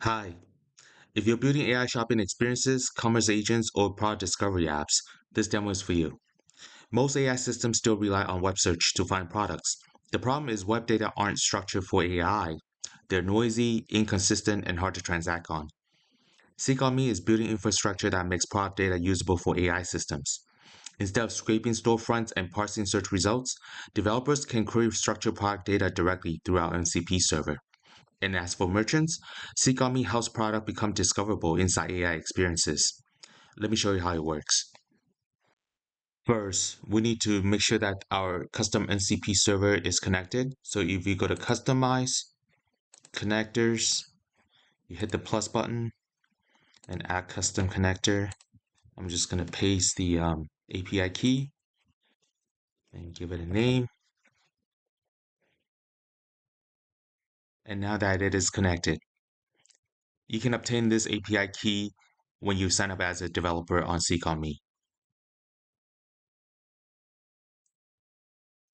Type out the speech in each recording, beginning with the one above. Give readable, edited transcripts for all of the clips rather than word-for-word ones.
Hi. If you're building AI shopping experiences, commerce agents, or product discovery apps, this demo is for you. Most AI systems still rely on web search to find products. The problem is web data aren't structured for AI. They're noisy, inconsistent, and hard to transact on. SeekOnMe is building infrastructure that makes product data usable for AI systems. Instead of scraping storefronts and parsing search results, developers can query structured product data directly through our MCP server. And as for merchants, SeekOnMe helps product become discoverable inside AI experiences. Let me show you how it works. First, we need to make sure that our custom MCP server is connected. So if you go to Customize, Connectors, you hit the plus button and add custom connector. I'm just going to paste the API key and give it a name. And now that it is connected, you can obtain this API key when you sign up as a developer on SeekOnMe.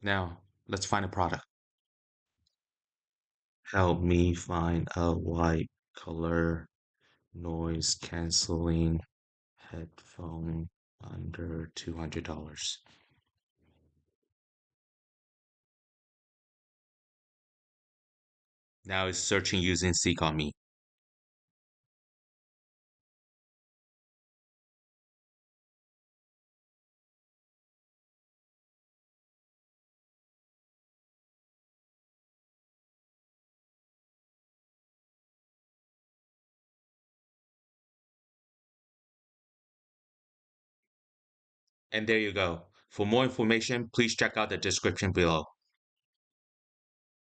Now, let's find a product. Help me find a white color noise canceling headphone under $200. Now it's searching using SeekOnMe. And there you go. For more information, please check out the description below.